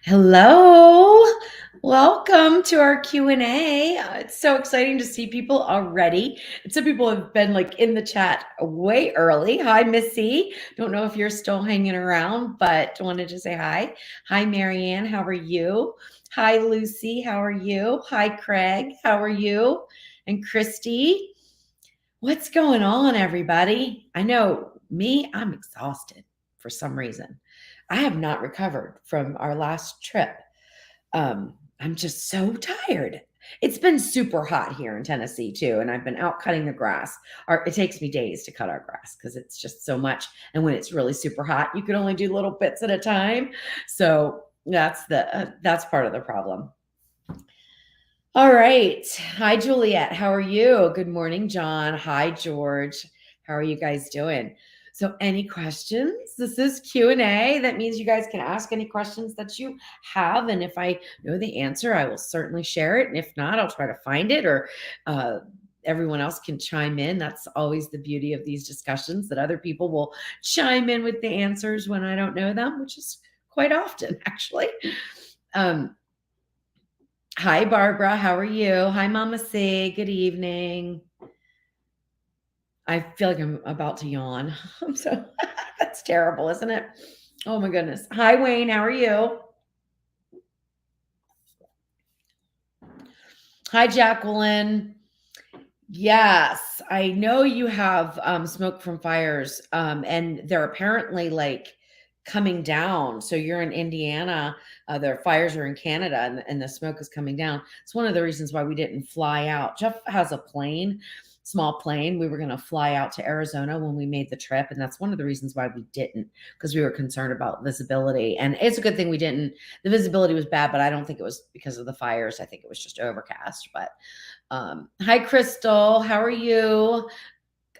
Hello. Welcome to our Q&A. It's so exciting to see people already. And some people have been like in the chat way early. Hi, Missy. Don't know if you're still hanging around, but wanted to say hi. Hi, Marianne. How are you? Hi, Lucy. How are you? Hi, Craig. How are you? And Christy. What's going on, everybody? I know me, I'm exhausted for some reason. I have not recovered from our last trip. I'm just so tired. It's been super hot here in Tennessee too, and I've been out cutting the grass. It takes me days to cut our grass because it's just so much. And when it's really super hot, you can only do little bits at a time. So that's part of the problem. All right. Hi, Juliet. How are you? Good morning, John. Hi, George. How are you guys doing? So any questions? This is Q&A. That means you guys can ask any questions that you have. And if I know the answer, I will certainly share it. And if not, I'll try to find it or everyone else can chime in. That's always the beauty of these discussions, that other people will chime in with the answers when I don't know them, which is quite often, actually. Hi, Barbara. How are you? Hi, Mama C. Good evening. I feel like I'm about to yawn. I'm so that's terrible, isn't it? Oh my goodness. Hi, Wayne. How are you? Hi, Jacqueline. Yes, I know you have smoke from fires, and they're apparently like coming down. So you're in Indiana, their fires are in Canada, and the smoke is coming down. It's one of the reasons why we didn't fly out. Jeff has a plane, small plane. We were going to fly out to Arizona when we made the trip, and that's one of the reasons why we didn't, because we were concerned about visibility. And it's a good thing we didn't. The visibility was bad, but I don't think it was because of the fires. I think it was just overcast. But hi, Crystal. How are you?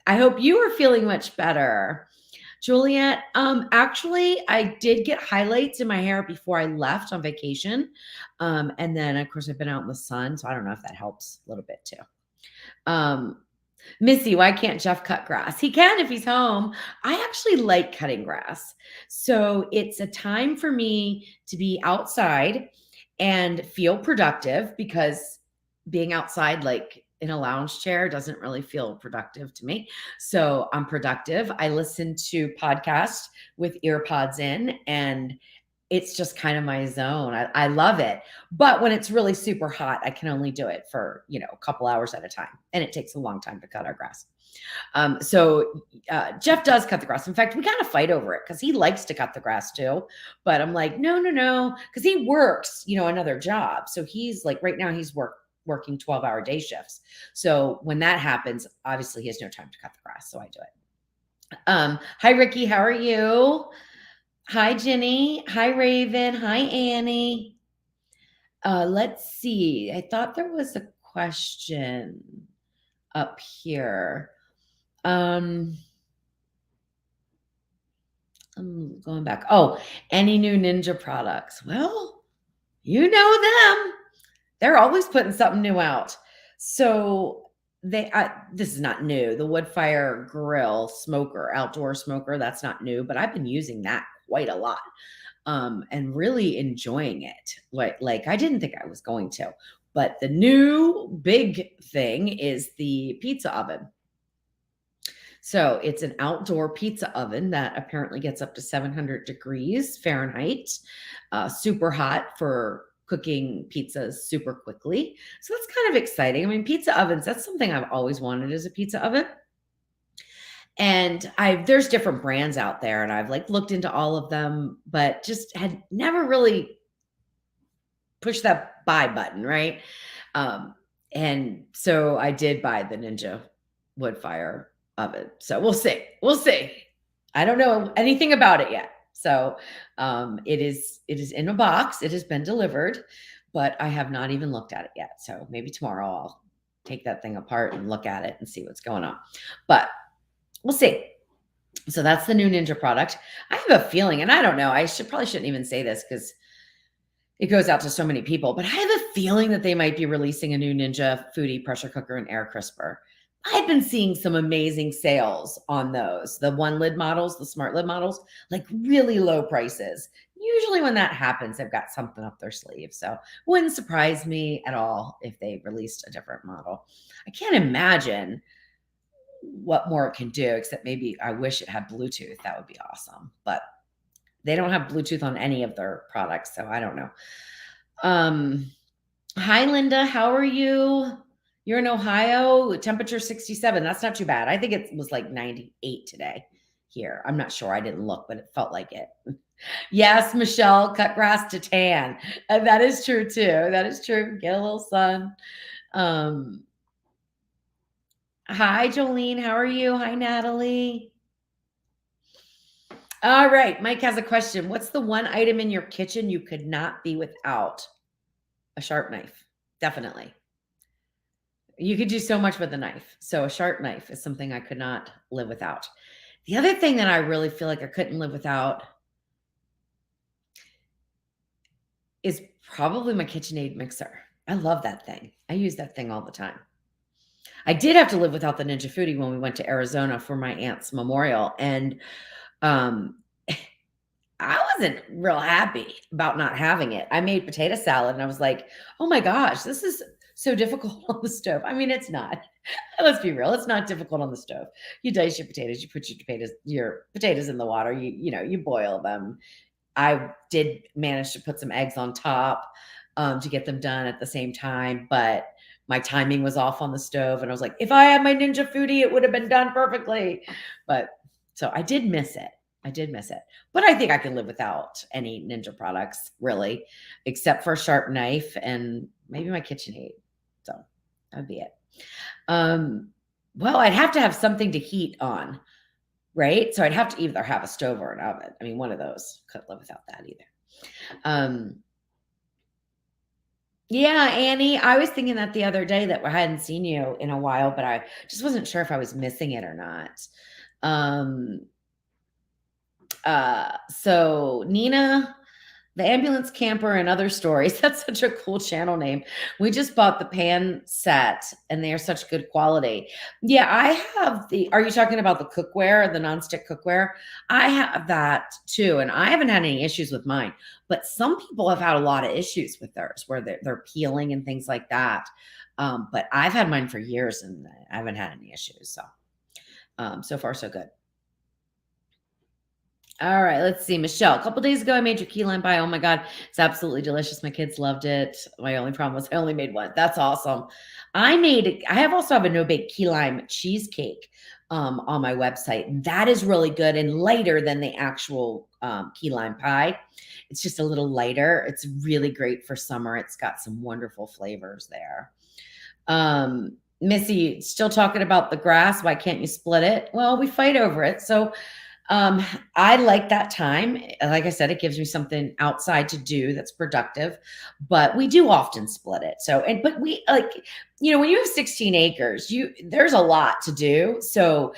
I hope you are feeling much better. Juliet, actually, I did get highlights in my hair before I left on vacation. And then, of course, I've been out in the sun, so I don't know if that helps a little bit too. Missy, why can't Jeff cut grass? He can if he's home. I actually like cutting grass. So it's a time for me to be outside and feel productive, because being outside, like in a lounge chair, doesn't really feel productive to me. So I'm productive. I listen to podcasts with ear pods in, and it's just kind of my zone. I love it. But when it's really super hot, I can only do it for, a couple hours at a time. And it takes a long time to cut our grass. So Jeff does cut the grass. In fact, we kind of fight over it because he likes to cut the grass too. But I'm like, no, because he works, another job. So he's like, right now he's working 12-hour day shifts. So when that happens, obviously he has no time to cut the grass. So I do it. Hi, Ricky. How are you? Hi, Jenny. Hi, Raven. Hi, Annie. Let's see. I thought there was a question up here. I'm going back. Oh, any new Ninja products? Well, you know them. They're always putting something new out. So this is not new. The wood fire grill smoker, outdoor smoker, that's not new, but I've been using that quite a lot. And really enjoying it. Like I didn't think I was going to, but the new big thing is the pizza oven. So it's an outdoor pizza oven that apparently gets up to 700 degrees Fahrenheit, super hot for cooking pizzas super quickly. So that's kind of exciting. I mean, pizza ovens, that's something I've always wanted, as a pizza oven. And there's different brands out there, and I've like looked into all of them, but just had never really pushed that buy button, right? And so I did buy the Ninja wood fire oven. So we'll see. We'll see. I don't know anything about it yet. So it is in a box. It has been delivered, but I have not even looked at it yet. So maybe tomorrow I'll take that thing apart and look at it and see what's going on. But we'll see. So that's the new Ninja product. I have a feeling, and I don't know, I probably shouldn't even say this because it goes out to so many people, but I have a feeling that they might be releasing a new Ninja Foodie pressure cooker and air crisper. I've been seeing some amazing sales on those. The one lid models, the smart lid models, like really low prices. Usually when that happens, they've got something up their sleeve. So wouldn't surprise me at all if they released a different model. I can't imagine what more it can do, except maybe I wish it had Bluetooth. That would be awesome. But they don't have Bluetooth on any of their products, so I don't know. Hi, Linda. How are you? You're in Ohio, temperature 67. That's not too bad. I think it was like 98 today here. I'm not sure. I didn't look, but it felt like it. Yes, Michelle, cut grass to tan. That is true too. That is true. Get a little sun. Um, Hi, Jolene. How are you? Hi, Natalie. All right. Mike has a question. What's the one item in your kitchen you could not be without? A sharp knife. Definitely. You could do so much with a knife. So a sharp knife is something I could not live without. The other thing that I really feel like I couldn't live without is probably my KitchenAid mixer. I love that thing. I use that thing all the time. I did have to live without the Ninja Foodie when we went to Arizona for my aunt's memorial, and um, I wasn't real happy about not having it. I made potato salad and I was like, "Oh my gosh, this is so difficult on the stove." I mean, it's not. Let's be real, it's not difficult on the stove. You dice your potatoes, you put your potatoes in the water, you boil them. I did manage to put some eggs on top, to get them done at the same time, but my timing was off on the stove, and I was like, "If I had my Ninja Foodie, it would have been done perfectly." But so I did miss it. I did miss it. But I think I can live without any Ninja products, really, except for a sharp knife and maybe my KitchenAid. So that'd be it. Well, I'd have to have something to heat on, right? So I'd have to either have a stove or an oven. I mean, one of those. Couldn't live without that either. Um, yeah, Annie, I was thinking that the other day that I hadn't seen you in a while, but I just wasn't sure if I was missing it or not. Um, so Nina, the ambulance camper and other stories. That's such a cool channel name. We just bought the pan set and they are such good quality. Yeah, I have are you talking about the cookware, the nonstick cookware? I have that too. And I haven't had any issues with mine, but some people have had a lot of issues with theirs where they're peeling and things like that. But I've had mine for years and I haven't had any issues. So, so far so good. All right, let's see. Michelle, a couple days ago, I made your key lime pie. Oh my God, it's absolutely delicious. My kids loved it. My only problem was I only made one. That's awesome. I also have a no bake key lime cheesecake on my website. That is really good and lighter than the actual key lime pie. It's just a little lighter. It's really great for summer. It's got some wonderful flavors there. Missy, still talking about the grass. Why can't you split it? Well, we fight over it. So I like that time. Like I said, it gives me something outside to do that's productive, but we do often split it. So, but we when you have 16 acres, there's a lot to do. So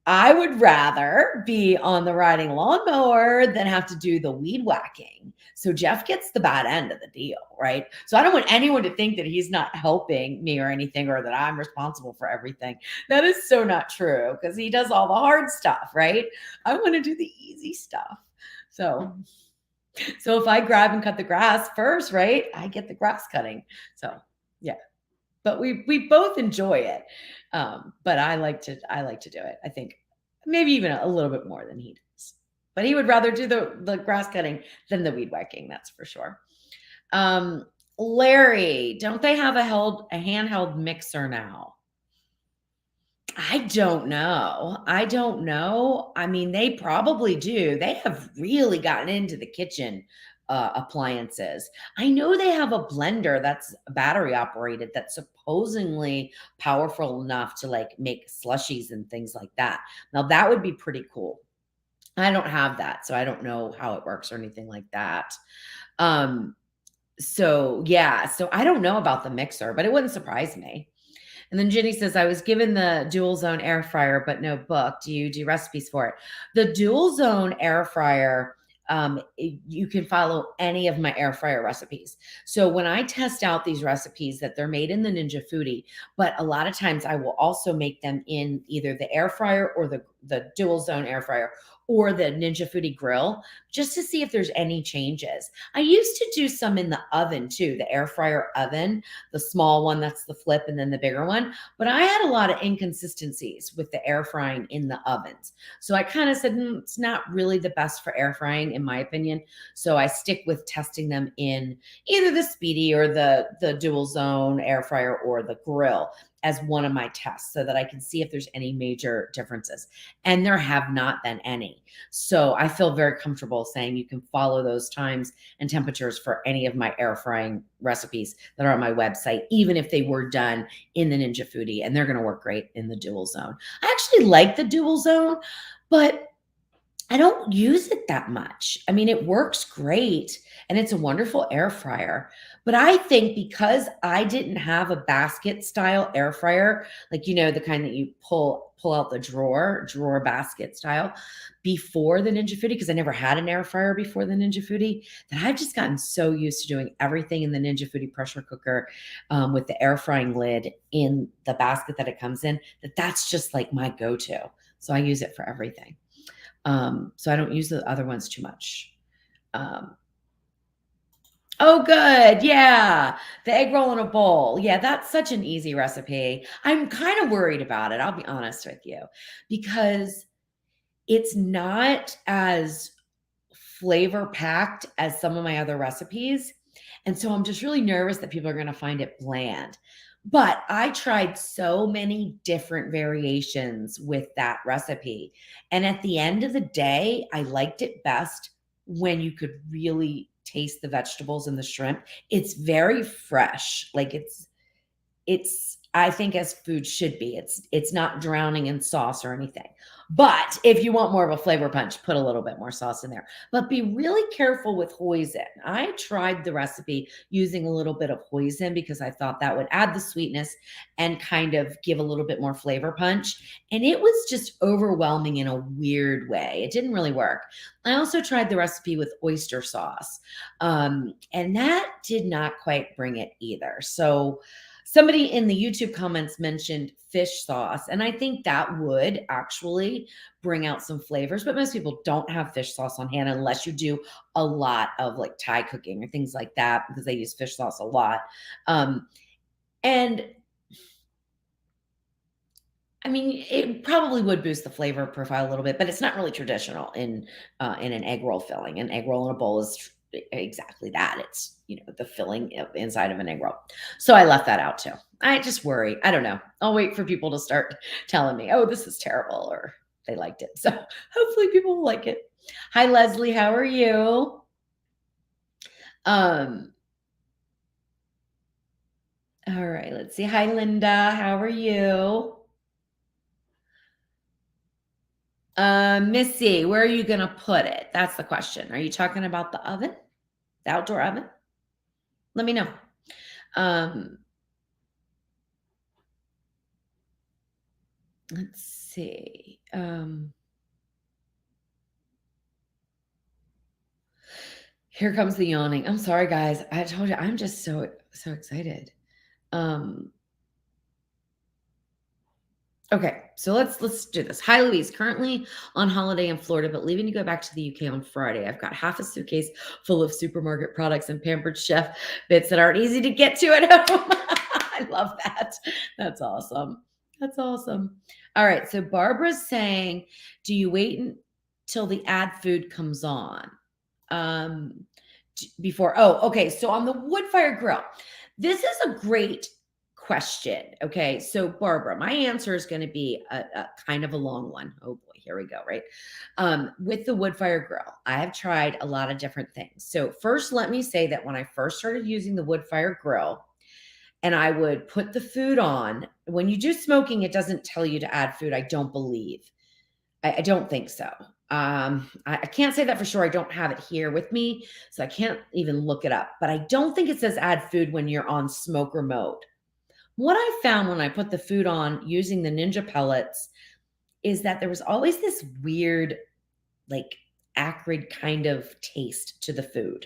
I would rather be on the riding lawnmower than have to do the weed whacking. So Jeff gets the bad end of the deal, right? So I don't want anyone to think that he's not helping me or anything, or that I'm responsible for everything. That is so not true because he does all the hard stuff, right? I want to do the easy stuff. So if I grab and cut the grass first, right, I get the grass cutting. So yeah, but we both enjoy it. But I like to do it. I think maybe even a little bit more than he does. But he would rather do the grass cutting than the weed whacking, that's for sure. Larry, don't they have a handheld mixer now? I don't know. I don't know. I mean, they probably do. They have really gotten into the kitchen appliances. I know they have a blender that's battery operated that's supposedly powerful enough to like make slushies and things like that. Now, that would be pretty cool. I don't have that, so I don't know how it works or anything like that. So yeah, so I don't know about the mixer, but it wouldn't surprise me. And then Jenny says, I was given the dual zone air fryer, but no book. Do you do recipes for it? The dual zone air fryer, you can follow any of my air fryer recipes. So when I test out these recipes that they're made in the Ninja Foodie, but a lot of times I will also make them in either the air fryer or the dual zone air fryer or the Ninja Foodie grill, just to see if there's any changes. I used to do some in the oven too, the air fryer oven, the small one that's the flip and then the bigger one. But I had a lot of inconsistencies with the air frying in the ovens. So I kind of said, it's not really the best for air frying, in my opinion. So I stick with testing them in either the Speedy or the dual zone air fryer or the grill as one of my tests so that I can see if there's any major differences. And there have not been any. So I feel very comfortable saying you can follow those times and temperatures for any of my air frying recipes that are on my website, even if they were done in the Ninja Foodie, and they're going to work great in the dual zone. I actually like the dual zone, but I don't use it that much. I mean, it works great and it's a wonderful air fryer. But I think because I didn't have a basket style air fryer, like the kind that you pull out the drawer basket style before the Ninja Foodie, because I never had an air fryer before the Ninja Foodie, that I've just gotten so used to doing everything in the Ninja Foodie pressure cooker with the air frying lid in the basket that it comes in, that's just like my go-to. So I use it for everything. So I don't use the other ones too much. Um, oh, good. Yeah. The egg roll in a bowl. Yeah, that's such an easy recipe. I'm kind of worried about it. I'll be honest with you, because it's not as flavor packed as some of my other recipes. And so I'm just really nervous that people are going to find it bland. But I tried so many different variations with that recipe. And at the end of the day, I liked it best when you could really taste the vegetables and the shrimp. It's very fresh. Like it's I think as food should be. It's not drowning in sauce or anything. But if you want more of a flavor punch, put a little bit more sauce in there. But be really careful with hoisin. I tried the recipe using a little bit of hoisin because I thought that would add the sweetness and kind of give a little bit more flavor punch. And it was just overwhelming in a weird way. It didn't really work. I also tried the recipe with oyster sauce, and that did not quite bring it either. So somebody in the YouTube comments mentioned fish sauce, and I think that would actually bring out some flavors, but most people don't have fish sauce on hand unless you do a lot of like Thai cooking or things like that, because they use fish sauce a lot. And I mean, it probably would boost the flavor profile a little bit, but it's not really traditional in an egg roll filling. An egg roll in a bowl is exactly that. It's the filling inside of an egg roll. So I left that out too. I just worry. I don't know. I'll wait for people to start telling me, "Oh, this is terrible," or they liked it. So hopefully people will like it. Hi, Leslie. How are you? Um. All right. Let's see. Hi, Linda. How are you? Missy, where are you going to put it? That's the question. Are you talking about the oven? The outdoor oven? Let me know. Um, let's see. Here comes the yawning. I'm sorry, guys. I told you I'm just so excited. Um, Okay, so let's do this. Hi, Louise. Currently on holiday in Florida, but leaving to go back to the UK on Friday. I've got half a suitcase full of supermarket products and Pampered Chef bits that aren't easy to get to at home. I love that. That's awesome. That's awesome. All right, so Barbara's saying, do you wait until the ad food comes on? Before, oh, okay. So on the wood fire grill, this is a great question. Okay. So Barbara, my answer is going to be a kind of a long one. Oh boy, here we go. Right. With the wood fire grill, I have tried a lot of different things. So first, let me say that when I first started using the wood fire grill, and I would put the food on, when you do smoking, it doesn't tell you to add food. I don't believe. I don't think so. I can't say that for sure. I don't have it here with me, so I can't even look it up. But I don't think it says add food when you're on smoker mode. What I found when I put the food on using the Ninja pellets is that there was always this weird, like, acrid kind of taste to the food.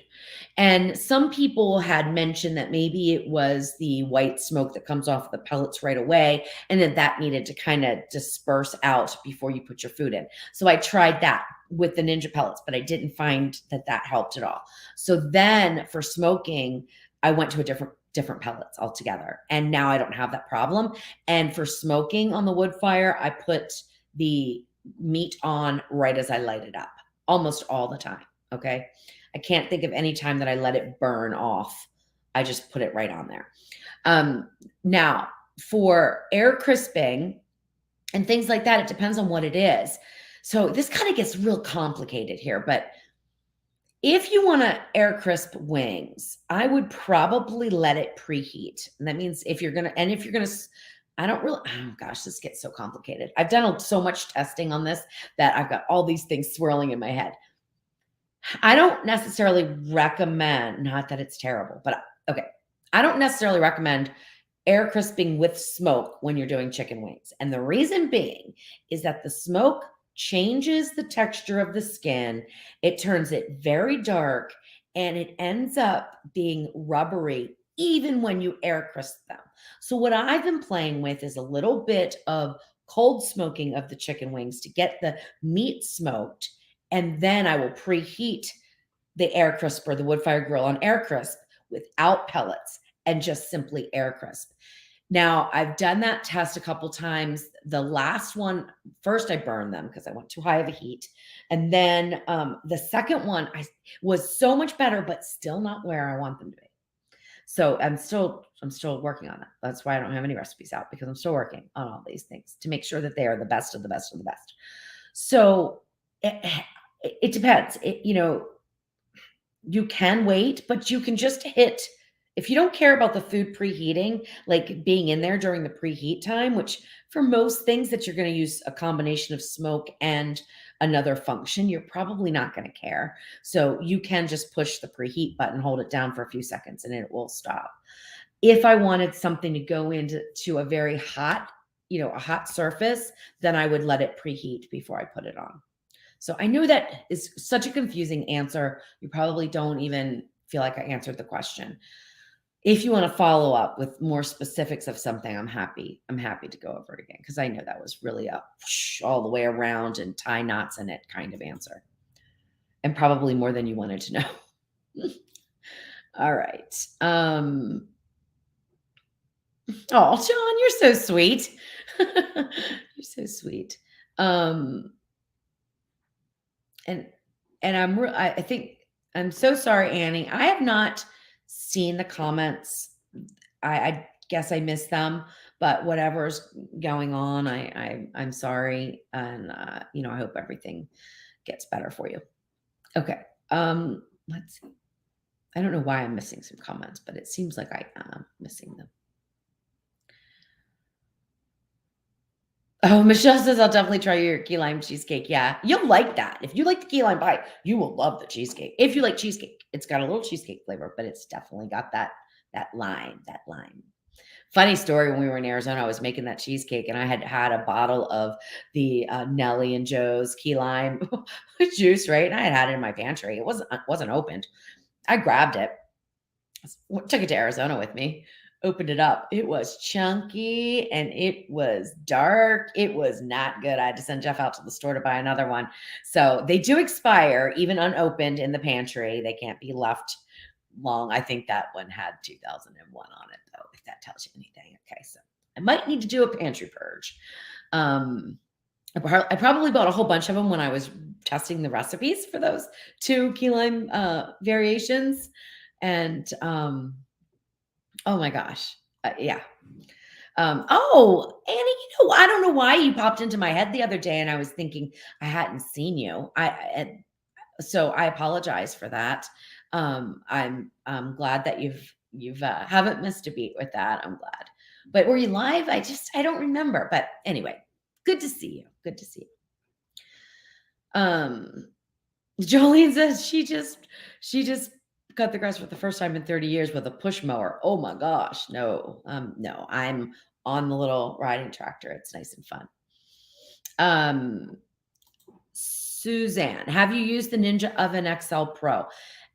And some people had mentioned that maybe it was the white smoke that comes off the pellets right away, and then that needed to kind of disperse out before you put your food in. So I tried that with the Ninja pellets, but I didn't find that that helped at all. So then for smoking, I went to a different pellets altogether, and now I don't have that problem. And for smoking on the wood fire, I put the meat on right as I light it up almost all the time. Okay. I can't think of any time that I let it burn off. I just put it right on there. Now, for air crisping and things like that, it depends on what it is. So this kind of gets real complicated here, but if you want to air crisp wings, I would probably let it preheat. And that means if you're going to, I don't really, oh gosh, this gets so complicated. I've done so much testing on this that I've got all these things swirling in my head. I don't necessarily recommend, not that it's terrible, but okay. I don't necessarily recommend air crisping with smoke when you're doing chicken wings. And the reason being is that the smoke changes the texture of the skin. It turns it very dark and it ends up being rubbery even when you air crisp them. So what I've been playing with is a little bit of cold smoking of the chicken wings to get the meat smoked, and then I will preheat the air crisper, the wood fire grill on air crisp without pellets and just simply air crisp. Now, I've done that test a couple times. The last one, first I burned them because I went too high of a heat. And then the second one was so much better, but still not where I want them to be. So I'm still working on that. That's why I don't have any recipes out, because I'm still working on all these things to make sure that they are the best of the best of the best. So it depends. You can wait, but you can just hit, if you don't care about the food preheating, like being in there during the preheat time, which for most things that you're going to use a combination of smoke and another function, you're probably not going to care. So you can just push the preheat button, hold it down for a few seconds, and it will stop. If I wanted something to go into a very hot, a hot surface, then I would let it preheat before I put it on. So I know that is such a confusing answer. You probably don't even feel like I answered the question. If you want to follow up with more specifics of something, I'm happy to go over it again, because I know that was really a all the way around and tie knots in it kind of answer, and probably more than you wanted to know. All right. Oh, John, you're so sweet. You're so sweet. And I think I'm so sorry, Annie. I have not seen the comments. I guess I missed them, but whatever's going on, I'm sorry, and I hope everything gets better for you. Okay. Let's see. I don't know why I'm missing some comments, but it seems like I am missing them. Oh, Michelle says, I'll definitely try your key lime cheesecake. Yeah, you'll like that. If you like the key lime pie, you will love the cheesecake. If you like cheesecake, it's got a little cheesecake flavor, but it's definitely got that lime. Funny story, when we were in Arizona, I was making that cheesecake, and I had a bottle of the Nelly and Joe's key lime juice, right? And I had it in my pantry. It wasn't opened. I grabbed it, took it to Arizona with me, opened it up. It was chunky and it was dark. It was not good. I had to send Jeff out to the store to buy another one. So they do expire even unopened in the pantry. They can't be left long. I think that one had 2001 on it, though, if that tells you anything. Okay, so I might need to do a pantry purge. I probably bought a whole bunch of them when I was testing the recipes for those 2 key lime variations. And oh my gosh. Yeah. Oh, Annie, I don't know why you popped into my head the other day, and I was thinking I hadn't seen you. So I apologize for that. I'm glad that you've haven't missed a beat with that. I'm glad. But were you live? I don't remember. But anyway, good to see you. Good to see you. Jolene says she just cut the grass for the first time in 30 years with a push mower. Oh my gosh. No, I'm on the little riding tractor. It's nice and fun. Suzanne, have you used the Ninja Oven XL Pro?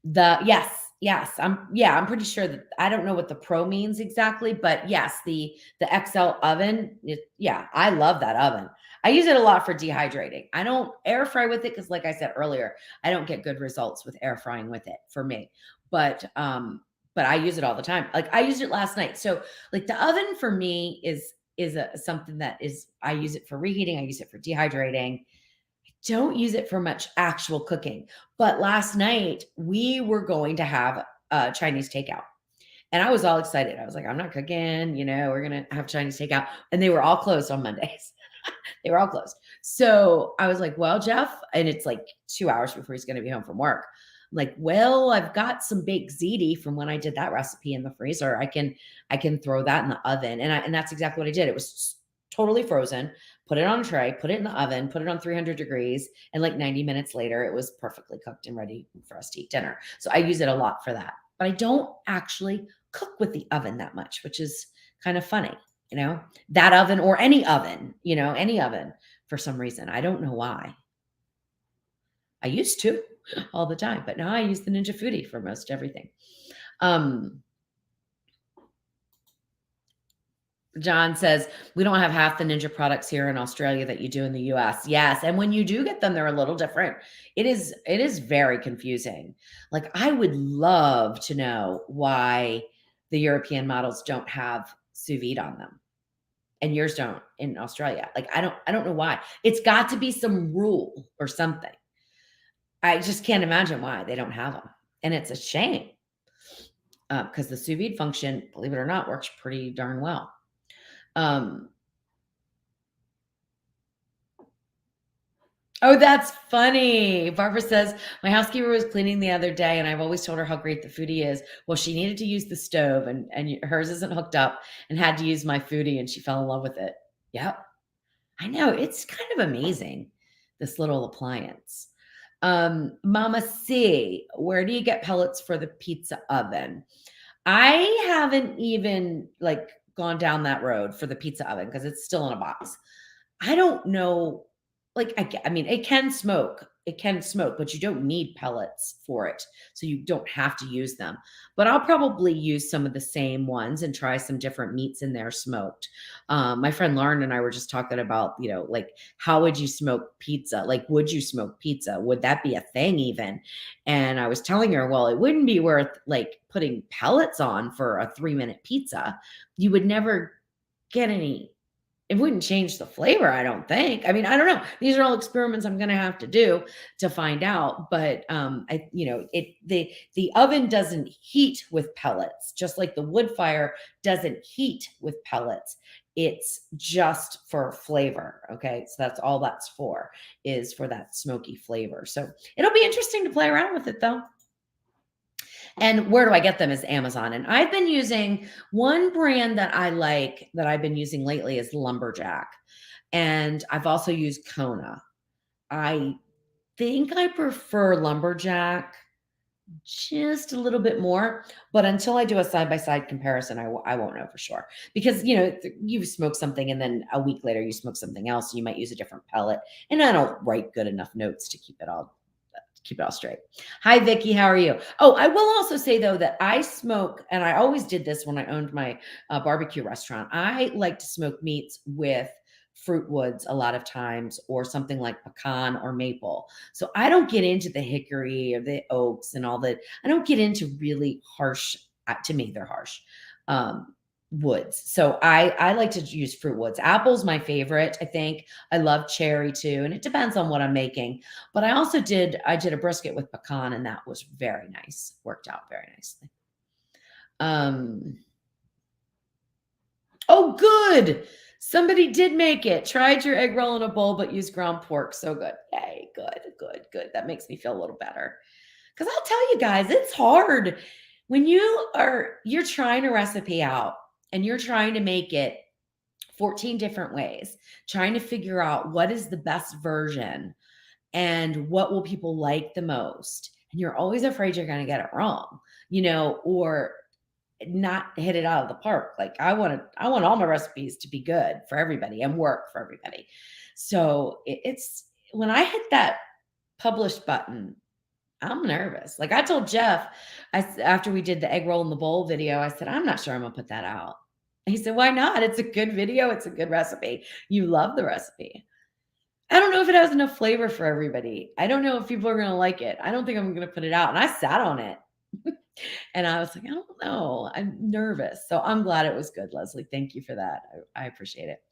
Yes, I'm pretty sure that I don't know what the Pro means exactly, but yes, the XL oven, yeah, I love that oven. I use it a lot for dehydrating. I don't air fry with it because, like I said earlier, I don't get good results with air frying with it for me. But I use it all the time. Like I used it last night. So like the oven for me is something that is I use it for reheating, I use it for dehydrating. Don't use it for much actual cooking. But last night we were going to have Chinese takeout. And I was all excited. I was like, I'm not cooking, we're going to have Chinese takeout. And they were all closed on Mondays. They were all closed. So I was like, well, Jeff, and it's like 2 hours before he's going to be home from work. I'm like, well, I've got some baked ziti from when I did that recipe in the freezer. I can throw that in the oven. And that's exactly what I did. It was totally frozen, put it on a tray, put it in the oven, put it on 300 degrees. And like 90 minutes later, it was perfectly cooked and ready for us to eat dinner. So I use it a lot for that. But I don't actually cook with the oven that much, which is kind of funny, that oven or any oven for some reason. I don't know why. I used to all the time, but now I use the Ninja Foodie for most everything. Um, John says, we don't have half the Ninja products here in Australia that you do in the US. Yes. And when you do get them, they're a little different. It is very confusing. Like I would love to know why the European models don't have sous vide on them and yours don't in Australia. Like I don't know why. It's got to be some rule or something. I just can't imagine why they don't have them. And it's a shame because the sous vide function, believe it or not, works pretty darn well. Oh, that's funny. Barbara says, my housekeeper was cleaning the other day and I've always told her how great the foodie is. Well, she needed to use the stove and hers isn't hooked up and had to use my foodie and she fell in love with it. Yep. I know. It's kind of amazing, this little appliance. Mama C, where do you get pellets for the pizza oven? I haven't even like gone down that road for the pizza oven because it's still in a box. I don't know. Like, I mean, it can smoke. It can smoke, but you don't need pellets for it. So you don't have to use them. But I'll probably use some of the same ones and try some different meats in there smoked. My friend Lauren and I were just talking about, like, how would you smoke pizza? Like, would you smoke pizza? Would that be a thing even? And I was telling her, well, it wouldn't be worth like putting pellets on for a 3-minute pizza. You would never get any it wouldn't change the flavor, I don't think. I mean, I don't know. These are all experiments I'm gonna have to do to find out, but, the oven doesn't heat with pellets, just like the wood fire doesn't heat with pellets. It's just for flavor, okay? So that's all that's for, is for that smoky flavor. So it'll be interesting to play around with it, though. And where do I get them is Amazon. And I've been using one brand that I like that I've been using lately is Lumberjack. And I've also used Kona. I think I prefer Lumberjack just a little bit more, but until I do a side by side comparison, I won't know for sure because you smoke something and then a week later you smoke something else. You might use a different pellet, and I don't write good enough notes to keep it all straight. Hi, Vicky. How are you? Oh, I will also say though that I smoke, and I always did this when I owned my barbecue restaurant. I like to smoke meats with fruit woods a lot of times, or something like pecan or maple. So I don't get into the hickory or the oaks and all that. I don't get into really harsh. To me, they're harsh. Woods. So I like to use fruit woods. Apple's my favorite, I think. I love cherry too, and it depends on what I'm making. But I did a brisket with pecan and that was very nice. Worked out very nicely. Um Oh, good. Somebody did make it. Tried your egg roll in a bowl but used ground pork. So good. Hey, good, good, good. That makes me feel a little better. Cuz I'll tell you guys, it's hard when you're trying a recipe out and you're trying to make it 14 different ways, trying to figure out what is the best version and what will people like the most. And you're always afraid you're going to get it wrong, or not hit it out of the park. Like I want all my recipes to be good for everybody and work for everybody. So it's when I hit that publish button. I'm nervous. Like I told Jeff, after we did the egg roll in the bowl video, I said, I'm not sure I'm gonna put that out. And he said, why not? It's a good video. It's a good recipe. You love the recipe. I don't know if it has enough flavor for everybody. I don't know if people are gonna like it. I don't think I'm gonna put it out. And I sat on it. And I was like, I don't know. I'm nervous. So I'm glad it was good, Leslie. Thank you for that. I appreciate it.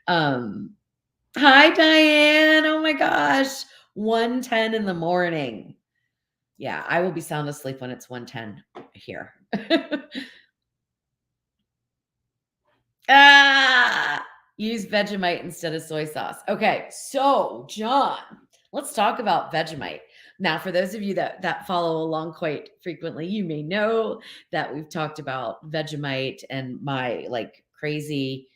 Um, Hi, Diane. Oh my gosh. 1:10 in the morning. Yeah, I will be sound asleep when it's 1:10 here. Use Vegemite instead of soy sauce. Okay, so John, let's talk about Vegemite. Now, for those of you that follow along quite frequently, you may know that we've talked about Vegemite and my like crazy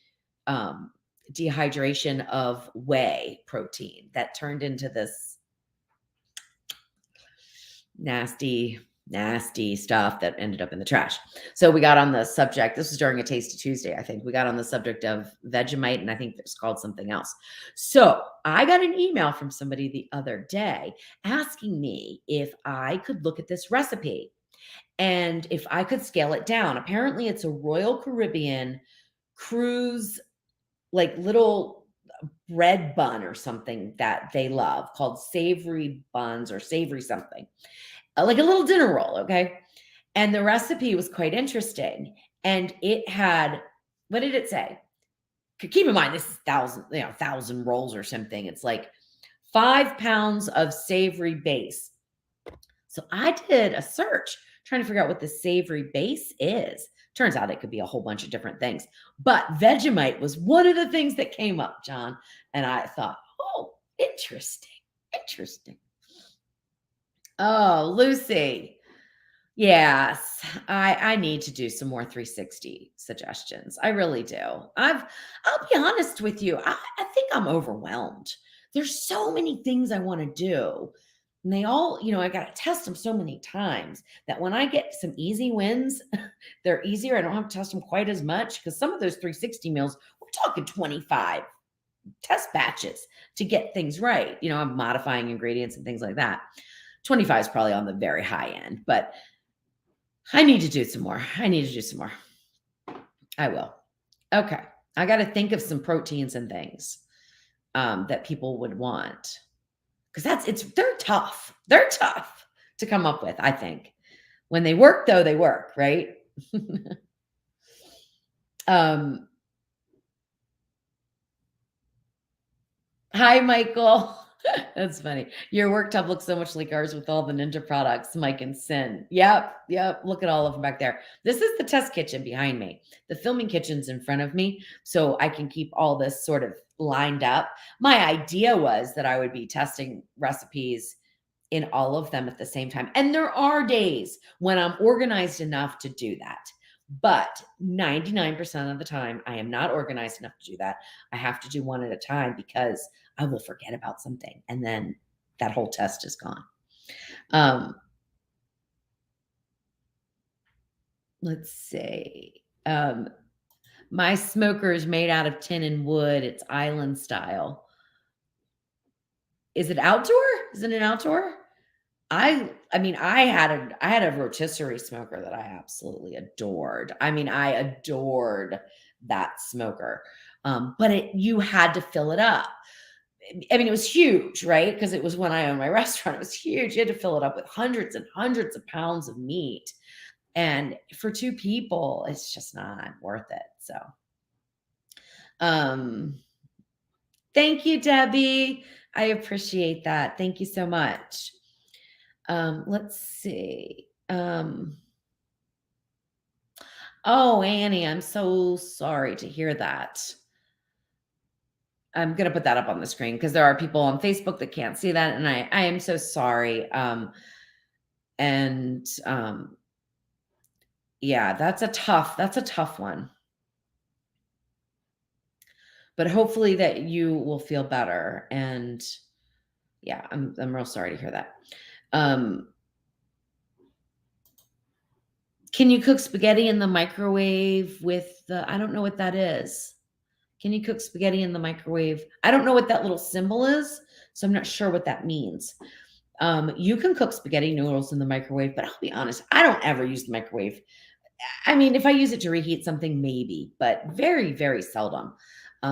dehydration of whey protein that turned into this nasty stuff that ended up in the trash. So we got on the subject. This was during a Tasty Tuesday, I think. We got on the subject of Vegemite, and I think it's called something else. So I got an email from somebody the other day asking me if I could look at this recipe and if I could scale it down. Apparently, it's a Royal Caribbean cruise, like little bread bun or something that they love called savory buns or savory something, like a little dinner roll. Okay. And the recipe was quite interesting. And it had, what did it say? Keep in mind, this is 1,000 rolls or something. It's like 5 pounds of savory base. So I did a search trying to figure out what the savory base is. Turns out it could be a whole bunch of different things, but Vegemite was one of the things that came up, John. And I thought, oh, interesting. Oh, Lucy. Yes, I need to do some more 360 suggestions. I really do. I'll be honest with you. I think I'm overwhelmed. There's so many things I want to do. And they all, I got to test them so many times that when I get some easy wins, they're easier. I don't have to test them quite as much because some of those 360 meals, we're talking 25 test batches to get things right. I'm modifying ingredients and things like that. 25 is probably on the very high end, but I need to do some more. I will. Okay. I got to think of some proteins and things that people would want. Because they're tough. They're tough to come up with, I think. When they work, though, they work, right? Hi, Michael. That's funny. Your work tub looks so much like ours with all the Ninja products, Mike and Sin. Yep. Look at all of them back there. This is the test kitchen behind me. The filming kitchen's in front of me, so I can keep all this sort of lined up. My idea was that I would be testing recipes in all of them at the same time. And there are days when I'm organized enough to do that. But 99% of the time, I am not organized enough to do that. I have to do one at a time because I will forget about something. And then that whole test is gone. Let's see. My smoker is made out of tin and wood. It's island style. Is it outdoor? Is it an outdoor? I mean, I had a rotisserie smoker that I absolutely adored. I mean, I adored that smoker. But you had to fill it up. I mean, it was huge, right? Because it was when I owned my restaurant. It was huge. You had to fill it up with hundreds and hundreds of pounds of meat. And for 2 people, it's just not worth it. So, thank you, Debbie. I appreciate that. Thank you so much. Let's see. Oh, Annie, I'm so sorry to hear that. I'm going to put that up on the screen because there are people on Facebook that can't see that. And I am so sorry. Yeah, that's a tough one. But hopefully that you will feel better. And yeah, I'm real sorry to hear that. Can you cook spaghetti in the microwave with I don't know what that is. Can you cook spaghetti in the microwave? I don't know what that little symbol is, so I'm not sure what that means. You can cook spaghetti noodles in the microwave, but I'll be honest, I don't ever use the microwave. I mean, if I use it to reheat something, maybe, but very, very seldom,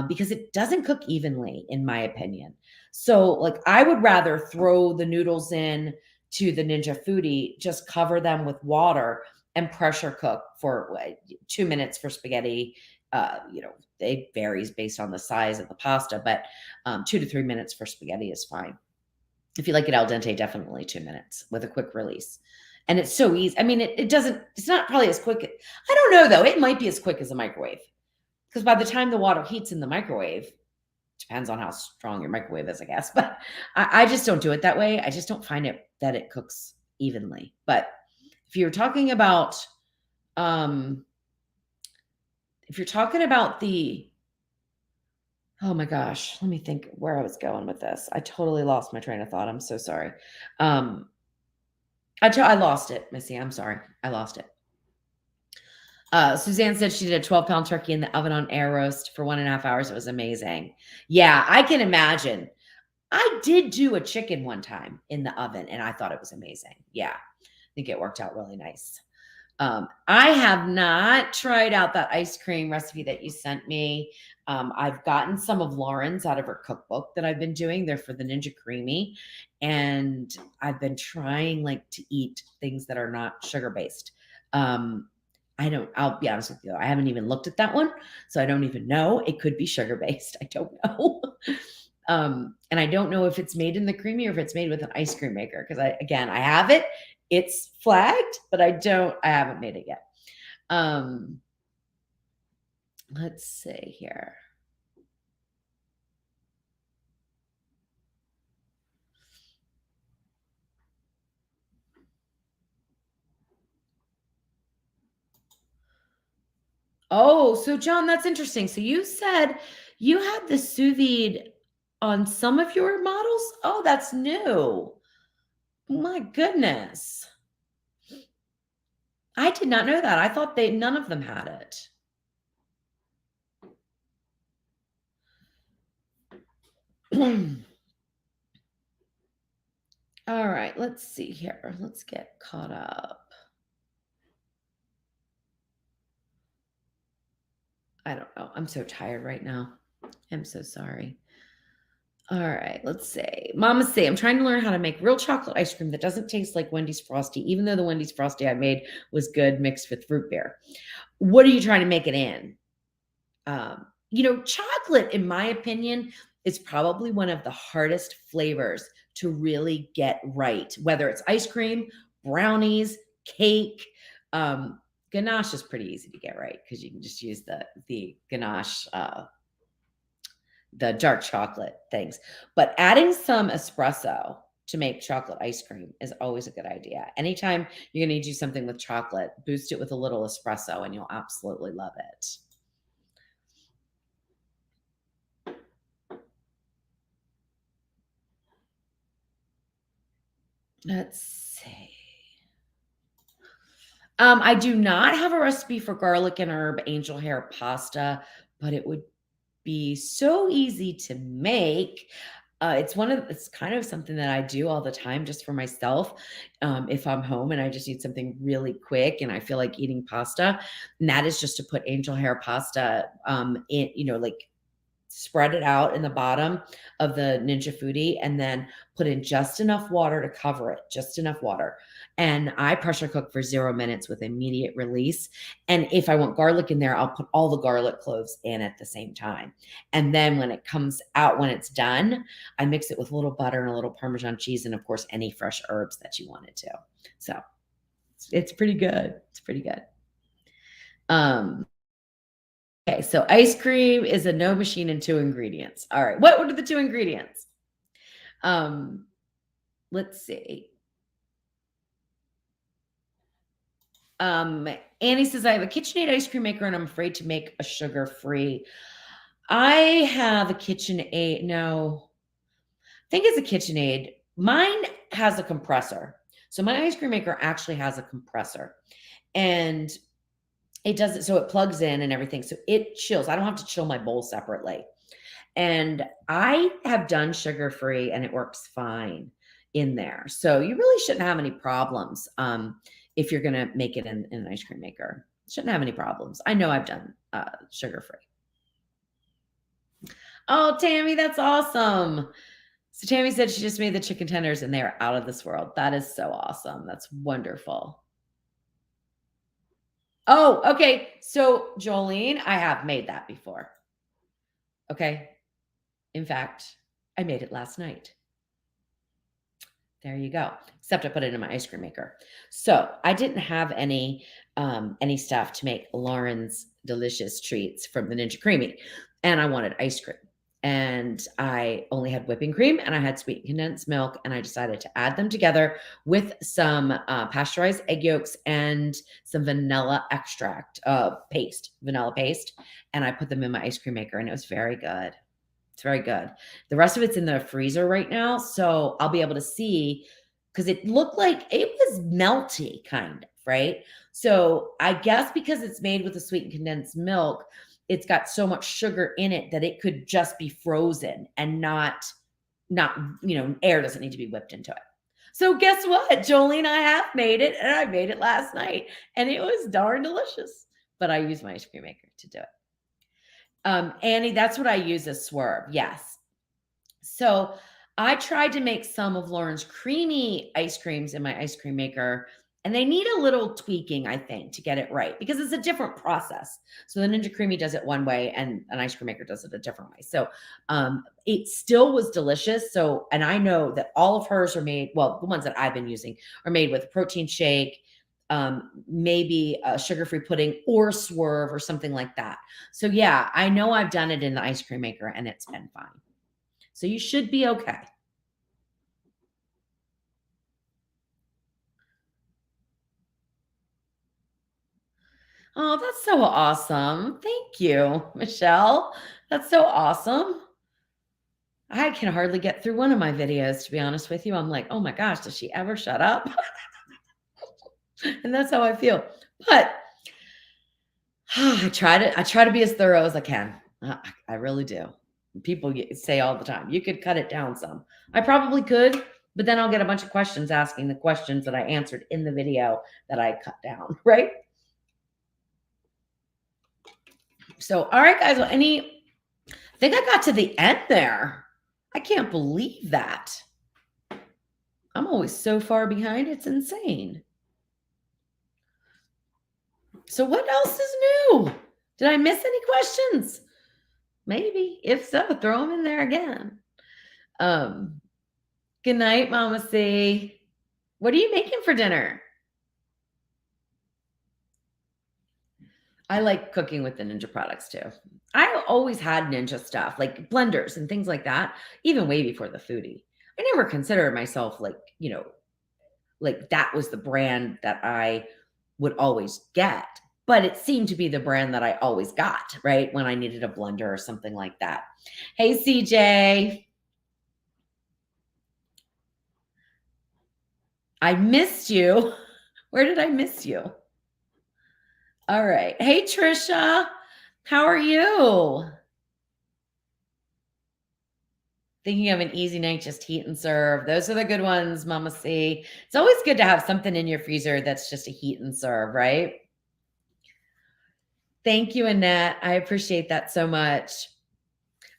because it doesn't cook evenly, in my opinion. So, like, I would rather throw the noodles in to the Ninja Foodie, just cover them with water and pressure cook for 2 minutes for spaghetti. It varies based on the size of the pasta, but 2 to 3 minutes for spaghetti is fine. If you like it al dente, definitely 2 minutes with a quick release. And it's so easy. I mean, it doesn't, it's not probably as quick. I don't know though. It might be as quick as a microwave because by the time the water heats in the microwave, depends on how strong your microwave is, I guess. But I just don't do it that way. I just don't find it that it cooks evenly. But if you're talking about, um, if you're talking about the, oh my gosh, let me think where I was going with this. I totally lost my train of thought. I'm so sorry. I lost it, Missy. I'm sorry. I lost it. Suzanne said she did a 12-pound turkey in the oven on air roast for 1.5 hours. It was amazing. Yeah, I can imagine. I did do a chicken one time in the oven, and I thought it was amazing. Yeah, I think it worked out really nice. I have not tried out that ice cream recipe that you sent me. I've gotten some of Lauren's out of her cookbook that I've been doing. They're for the Ninja Creamy. And I've been trying like to eat things that are not sugar based. I'll be honest with you. I haven't even looked at that one. So I don't even know. It could be sugar based. I don't know. And I don't know if it's made in the creamy or if it's made with an ice cream maker. Cause I have it. It's flagged, but I haven't made it yet. Let's see here. Oh, so John, that's interesting. So you said you had the sous vide on some of your models? Oh, that's new. My goodness. I did not know that. I thought none of them had it. All right, let's see here. Let's get caught up. I don't know. I'm so tired right now. I'm so sorry. All right, let's see. Mama say, I'm trying to learn how to make real chocolate ice cream that doesn't taste like Wendy's Frosty, even though the Wendy's Frosty I made was good mixed with root beer. What are you trying to make it in? Chocolate, in my opinion, is probably one of the hardest flavors to really get right, whether it's ice cream, brownies, cake. Ganache is pretty easy to get right because you can just use the ganache, the dark chocolate things. But adding some espresso to make chocolate ice cream is always a good idea. Anytime you're going to do something with chocolate, boost it with a little espresso and you'll absolutely love it. Let's see. I do not have a recipe for garlic and herb angel hair pasta, but it would be so easy to make. It's kind of something that I do all the time just for myself. If I'm home and I just need something really quick and I feel like eating pasta, and that is just to put angel hair pasta in, like spread it out in the bottom of the Ninja Foodie and then put in just enough water to cover it, just enough water. And I pressure cook for 0 minutes with immediate release. And if I want garlic in there, I'll put all the garlic cloves in at the same time. And then when it comes out, when it's done, I mix it with a little butter and a little Parmesan cheese and of course any fresh herbs that you wanted to. So it's pretty good. It's pretty good. Okay, so ice cream is a no machine and 2 ingredients. All right, what are the 2 ingredients? Let's see. Annie says, I have a KitchenAid ice cream maker and I'm afraid to make a sugar-free. I have a KitchenAid. No, I think it's a KitchenAid. Mine has a compressor. So my ice cream maker actually has a compressor. And it does it so it plugs in and everything. So it chills. I don't have to chill my bowl separately. And I have done sugar-free and it works fine. in there. So you really shouldn't have any problems if you're going to make it in an ice cream maker. Shouldn't have any problems. I know I've done sugar-free. Oh, Tammy, that's awesome. So Tammy said she just made the chicken tenders and they are out of this world. That is so awesome. That's wonderful. Oh, okay. So Jolene, I have made that before. Okay. In fact, I made it last night. There you go. Except I put it in my ice cream maker. So I didn't have any stuff to make Lauren's delicious treats from the Ninja Creamy, and I wanted ice cream. And I only had whipping cream and I had sweet condensed milk, and I decided to add them together with some pasteurized egg yolks and some vanilla extract vanilla paste, and I put them in my ice cream maker, and it was very good. It's very good. The rest of it's in the freezer right now, so I'll be able to see, because it looked like it was melty kind of, right? So I guess because it's made with a sweetened condensed milk, it's got so much sugar in it that it could just be frozen and not, air doesn't need to be whipped into it. So guess what, Jolene, I have made it, and I made it last night, and it was darn delicious. But I used my ice cream maker to do it. Annie, that's what I use as swerve. Yes. So I tried to make some of Lauren's creamy ice creams in my ice cream maker, and they need a little tweaking, I think, to get it right, because it's a different process. So the Ninja Creamy does it one way and an ice cream maker does it a different way. So it still was delicious. So, and I know that all of hers are made, well, the ones that I've been using are made with a protein shake, maybe a sugar-free pudding or swerve or something like that. So yeah, I know I've done it in the ice cream maker and it's been fine. So you should be okay. Oh, that's so awesome. Thank you, Michelle. That's so awesome. I can hardly get through one of my videos, to be honest with you. I'm like, oh my gosh, does she ever shut up? And that's how I feel. But I try to be as thorough as I can. I really do. People say all the time, you could cut it down some. I probably could, but then I'll get a bunch of questions asking the questions that I answered in the video that I cut down, right? So, all right, guys. Well, I think I got to the end there. I can't believe that. I'm always so far behind. It's insane. So what else is new? Did I miss any questions? Maybe. If so, throw them in there again. Good night, Mama C. What are you making for dinner? I like cooking with the Ninja products too. I always had Ninja stuff, like blenders and things like that, even way before the foodie. I never considered myself like that was the brand that I would always get, but it seemed to be the brand that I always got, right? When I needed a blender or something like that. Hey, CJ. I missed you. Where did I miss you? All right. Hey, Trisha. How are you? Thinking of an easy night, just heat and serve. Those are the good ones, Mama C. It's always good to have something in your freezer that's just a heat and serve, right? Thank you, Annette. I appreciate that so much.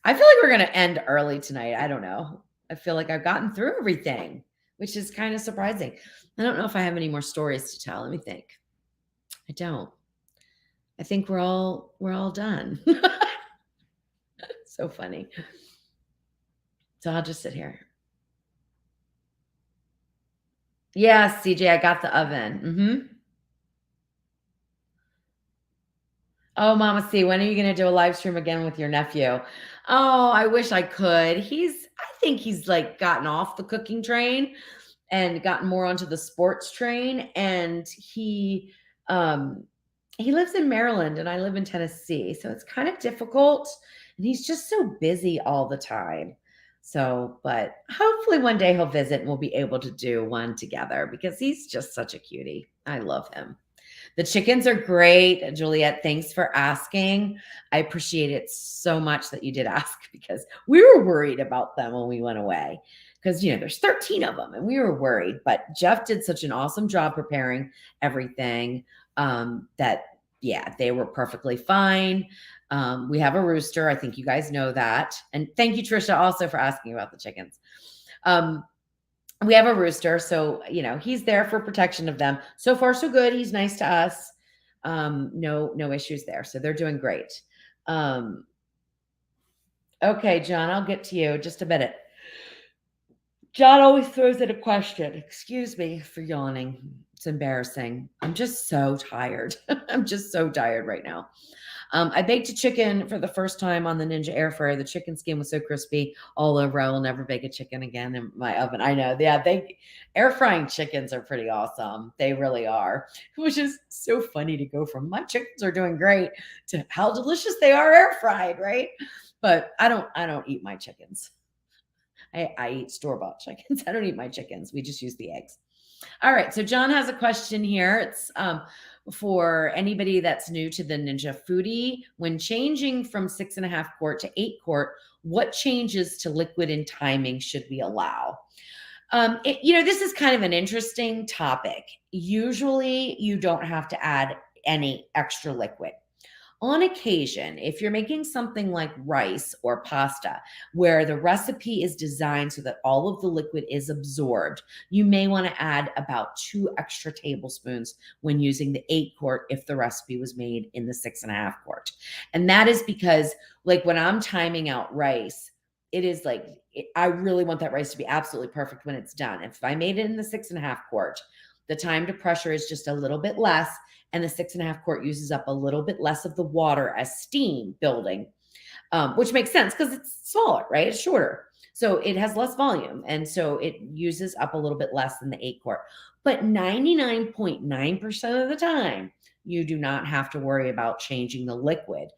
I feel like we're going to end early tonight. I don't know. I feel like I've gotten through everything, which is kind of surprising. I don't know if I have any more stories to tell. Let me think. I don't. I think we're all done. So funny. So I'll just sit here. Yes, CJ, I got the oven. Mm-hmm. Oh, Mama C, when are you going to do a live stream again with your nephew? Oh, I wish I could. I think he's like gotten off the cooking train and gotten more onto the sports train. And he lives in Maryland and I live in Tennessee. So it's kind of difficult. And he's just so busy all the time. So, but hopefully one day he'll visit and we'll be able to do one together because he's just such a cutie. I love him. The chickens are great. Juliet, thanks for asking. I appreciate it so much that you did ask because we were worried about them when we went away. because, there's 13 of them and we were worried, but Jeff did such an awesome job preparing everything that, yeah, they were perfectly fine. We have a rooster. I think you guys know that. And thank you, Trisha, also for asking about the chickens. We have a rooster, so, he's there for protection of them. So far, so good. He's nice to us. No issues there. So they're doing great. Okay, John, I'll get to you just a minute. John always throws in a question. Excuse me for yawning. It's embarrassing. I'm just so tired. I'm just so tired right now. I baked a chicken for the first time on the Ninja air fryer. The chicken skin was so crispy all over. I will never bake a chicken again in my oven. I know. Yeah, air frying chickens are pretty awesome. They really are. Which is so funny to go from my chickens are doing great to how delicious they are air fried, right? But I don't eat my chickens. I eat store-bought chickens. I don't eat my chickens. We just use the eggs. All right. So John has a question here. It's for anybody that's new to the Ninja Foodie. When changing from 6.5 quart to 8 quart, what changes to liquid and timing should we allow? This is kind of an interesting topic. Usually you don't have to add any extra liquid. On occasion, if you're making something like rice or pasta, where the recipe is designed so that all of the liquid is absorbed, you may want to add about 2 extra tablespoons when using the 8 quart if the recipe was made in the 6.5 quart. And that is because, like, when I'm timing out rice, it is like, I really want that rice to be absolutely perfect when it's done. If I made it in the 6.5 quart, the time to pressure is just a little bit less, and the 6.5 quart uses up a little bit less of the water as steam building, which makes sense because it's smaller, right? It's shorter. So it has less volume. And so it uses up a little bit less than the 8 quart. But 99.9% of the time, you do not have to worry about changing the liquid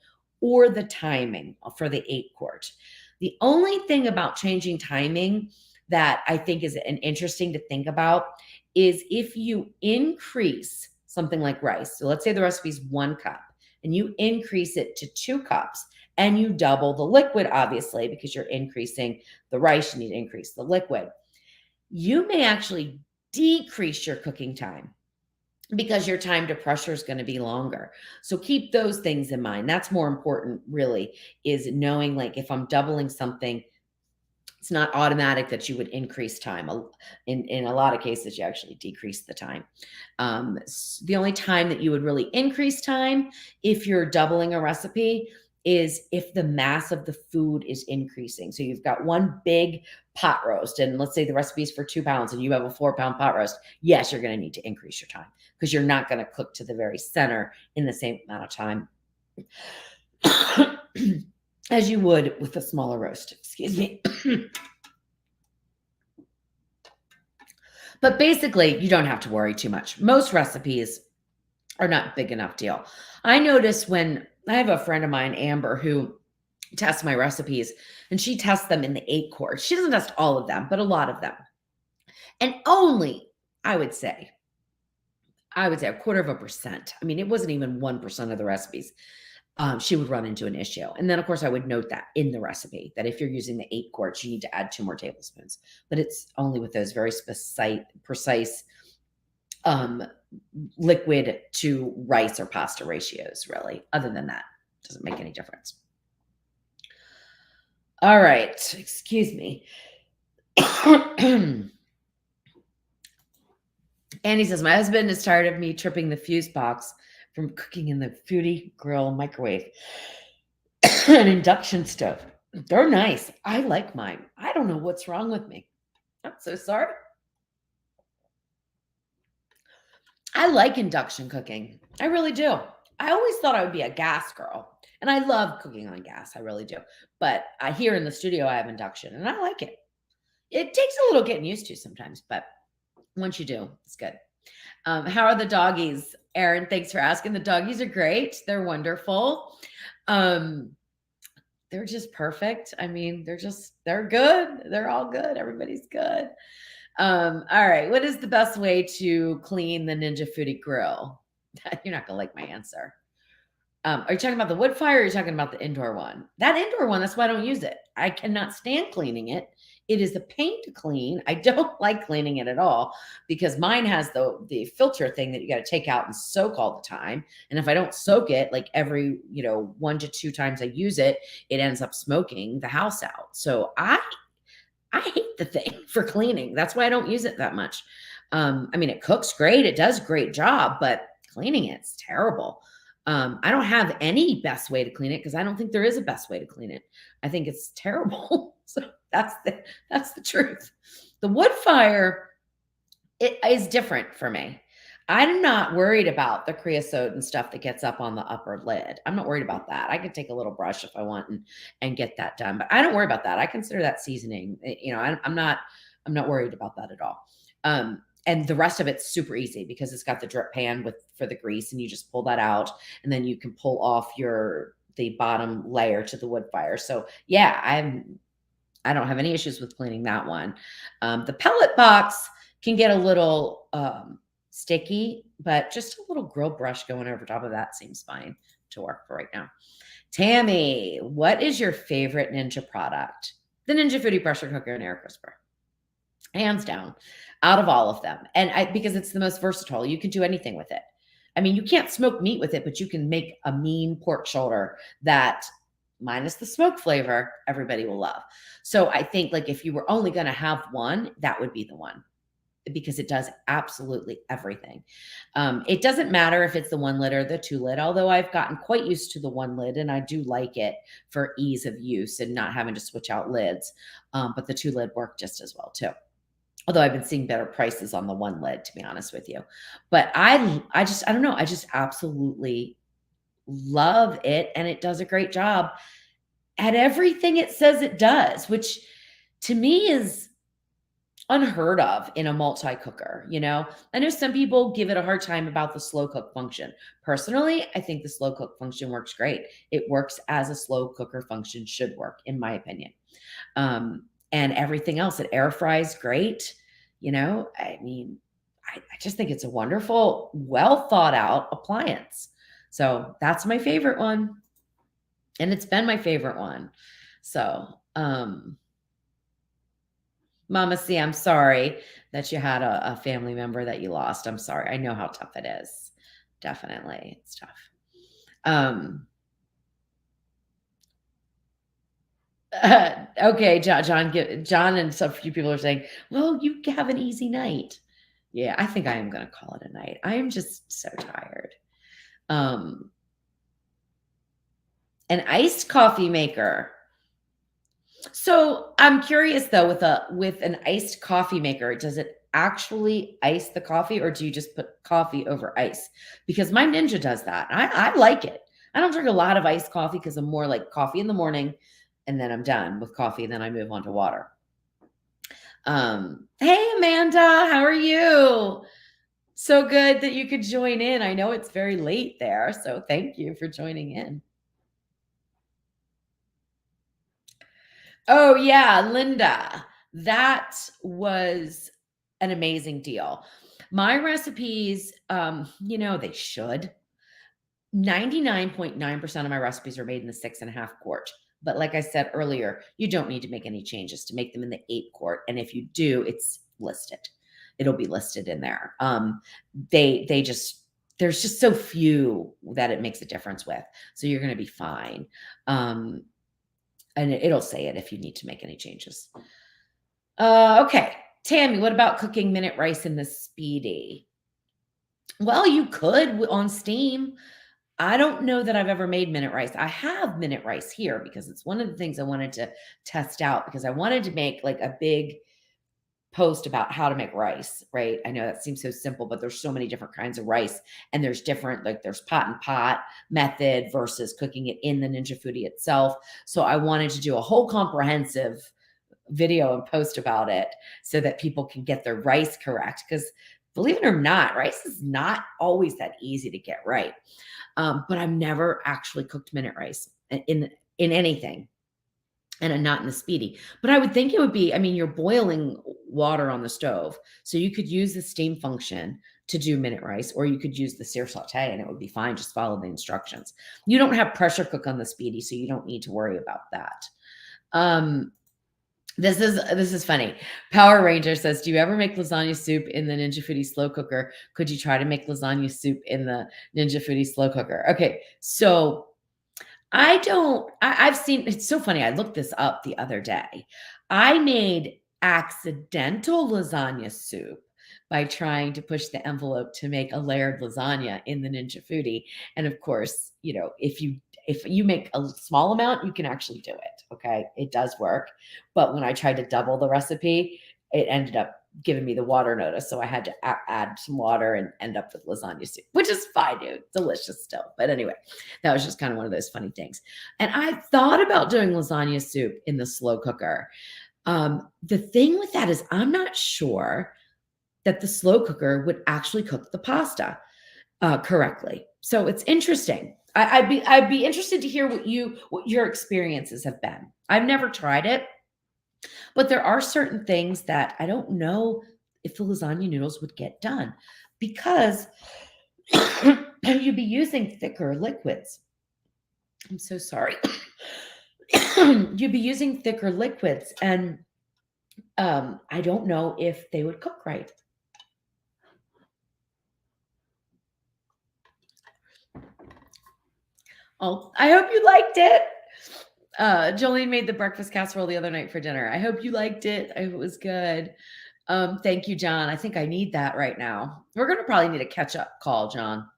or the timing for the 8 quart. The only thing about changing timing that I think is interesting to think about is if you increase something like rice. So let's say the recipe is 1 cup and you increase it to 2 cups and you double the liquid, obviously, because you're increasing the rice, you need to increase the liquid. You may actually decrease your cooking time because your time to pressure is going to be longer. So keep those things in mind. That's more important, really, is knowing, like, if I'm doubling something, it's not automatic that you would increase time. In a lot of cases, you actually decrease the time. The only time that you would really increase time if you're doubling a recipe is if the mass of the food is increasing. So you've got one big pot roast, and let's say the recipe is for 2 pounds and you have a 4-pound pot roast. Yes, you're going to need to increase your time because you're not going to cook to the very center in the same amount of time as you would with a smaller roast. Excuse me. But basically, you don't have to worry too much. Most recipes are not big enough deal. I notice when I have a friend of mine, Amber, who tests my recipes, and she tests them in the 8 quart. She doesn't test all of them, but a lot of them. And only, I would say 0.25%. I mean, it wasn't even 1% of the recipes. She would run into an issue. And then, of course, I would note that in the recipe that if you're using the 8 quarts, you need to add 2 more tablespoons. But it's only with those very precise liquid to rice or pasta ratios, really. Other than that, it doesn't make any difference. All right. Excuse me. Annie says, my husband is tired of me tripping the fuse box from cooking in the Foodie grill microwave. An induction stove. They're nice. I like mine. I don't know what's wrong with me. I'm so sorry. I like induction cooking. I really do. I always thought I would be a gas girl. And I love cooking on gas. I really do. But here in the studio, I have induction and I like it. It takes a little getting used to sometimes, but once you do, it's good. How are the doggies? Erin, thanks for asking. The doggies are great. They're wonderful. They're just perfect. I mean, they're good. They're all good. Everybody's good. All right. What is the best way to clean the Ninja Foodie grill? You're not going to like my answer. Are you talking about the wood fire or are you talking about the indoor one? That indoor one, that's why I don't use it. I cannot stand cleaning it. It is the pain to clean. I don't like cleaning it at all because mine has the filter thing that you got to take out and soak all the time. And if I don't soak it, like every, 1 to 2 times I use it, it ends up smoking the house out. So I hate the thing for cleaning. That's why I don't use it that much. I mean, it cooks great. It does a great job, but cleaning it's terrible. I don't have any best way to clean it because I don't think there is a best way to clean it. I think it's terrible. So that's the truth. The wood fire, it is different for me. I'm not worried about the creosote and stuff that gets up on the upper lid. I'm not worried about that. I could take a little brush if I want and get that done, but I don't worry about that. I consider that seasoning. I'm not worried about that at all. And the rest of it's super easy because it's got the drip pan for the grease, and you just pull that out, and then you can pull off the bottom layer to the wood fire. So yeah, I don't have any issues with cleaning that one. The pellet box can get a little sticky, but just a little grill brush going over top of that seems fine to work for right now. Tammy, what is your favorite Ninja product? The Ninja Foodi pressure cooker and air crisper. Hands down, out of all of them. And because it's the most versatile, you can do anything with it. I mean, you can't smoke meat with it, but you can make a mean pork shoulder that, minus the smoke flavor, everybody will love. So I think like if you were only going to have one, that would be the one because it does absolutely everything. It doesn't matter if it's the 1 lid or the 2 lid, although I've gotten quite used to the 1 lid and I do like it for ease of use and not having to switch out lids. But the 2 lid work just as well too. Although I've been seeing better prices on the 1 lid, to be honest with you. But I don't know. I just absolutely love it. And it does a great job at everything it says it does, which to me is unheard of in a multi-cooker. I know some people give it a hard time about the slow cook function. Personally, I think the slow cook function works great. It works as a slow cooker function should work, in my opinion. And everything else, it air fries great. I mean, I just think it's a wonderful, well thought out appliance. So that's my favorite one. And it's been my favorite one. So, Mama C, I'm sorry that you had a family member that you lost. I'm sorry. I know how tough it is. Definitely. It's tough. Okay, John and a few people are saying, well, you have an easy night. Yeah, I think I am going to call it a night. I am just so tired. An iced coffee maker. So I'm curious though, with an iced coffee maker, does it actually ice the coffee or do you just put coffee over ice? Because my Ninja does that. I like it. I don't drink a lot of iced coffee because I'm more like coffee in the morning and then I'm done with coffee and then I move on to water. Hey Amanda, how are you? So good that you could join in. I know it's very late there, so thank you for joining in. Oh yeah, Linda. That was an amazing deal. My recipes, they should. 99.9% of my recipes are made in the 6.5 quart. But like I said earlier, you don't need to make any changes to make them in the 8 quart. And if you do, it's listed. It'll be listed in there. There's just so few that it makes a difference with. So you're going to be fine. And it'll say it if you need to make any changes. Okay. Tammy, what about cooking minute rice in the Speedy? Well, you could on steam. I don't know that I've ever made minute rice. I have minute rice here because it's one of the things I wanted to test out because I wanted to make like a big post about how to make rice, right? I know that seems so simple, but there's so many different kinds of rice and there's different, like there's pot and pot method versus cooking it in the Ninja Foodi itself. So I wanted to do a whole comprehensive video and post about it so that people can get their rice correct. Because believe it or not, rice is not always that easy to get right. But I've never actually cooked minute rice in anything. And not in the Speedy. But I would think it would be, I mean, you're boiling water on the stove. So you could use the steam function to do minute rice, or you could use the sear saute and it would be fine. Just follow the instructions. You don't have pressure cook on the Speedy, so you don't need to worry about that. This is funny. Power Ranger says, "Do you ever make lasagna soup in the Ninja Foodie slow cooker? Could you try to make lasagna soup in the Ninja Foodie slow cooker?" Okay, so I don't I've seen it's so funny, I looked this up the other day. I made accidental lasagna soup by trying to push the envelope to make a layered lasagna in the Ninja Foodie, and of course, if you make a small amount, you can actually do it, okay? It does work, but when I tried to double the recipe, it ended up giving me the water notice, so I had to add some water and end up with lasagna soup, which is fine, dude, delicious still, but anyway, that was just kind of one of those funny things. And I thought about doing lasagna soup in the slow cooker. The thing with that is I'm not sure that the slow cooker would actually cook the pasta correctly. So it's interesting. I'd be interested to hear what your experiences have been. I've never tried it, but there are certain things that I don't know if the lasagna noodles would get done because you'd be using thicker liquids. I'm so sorry. You'd be using thicker liquids, and I don't know if they would cook right. Oh, I hope you liked it. Jolene made the breakfast casserole the other night for dinner. I hope you liked it. I hope it was good. Thank you, John. I think I need that right now. We're gonna probably need a catch-up call, John.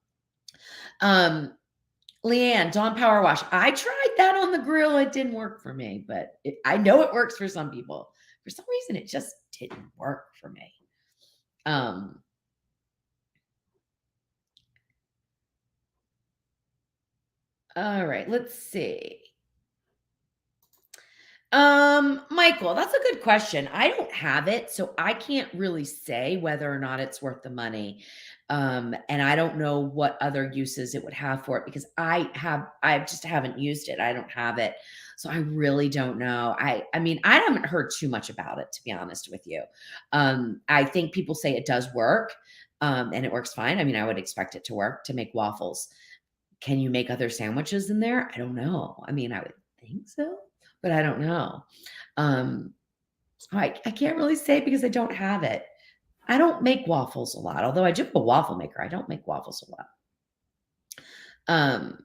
Leanne, Dawn Power Wash. I tried that on the grill. It didn't work for me, but I know it works for some people. For some reason, it just didn't work for me. All right, let's see. Michael, that's a good question. I don't have it, so I can't really say whether or not it's worth the money. And I don't know what other uses it would have for it because I just haven't used it. I don't have it. So I really don't know. I mean, I haven't heard too much about it, to be honest with you. I think people say it does work, and it works fine. I mean, I would expect it to work to make waffles. Can you make other sandwiches in there? I don't know. I mean, I would think so, but I don't know. Um, so I can't really say because I don't have it. I don't make waffles a lot, although I do have a waffle maker. I don't make waffles a lot. Um,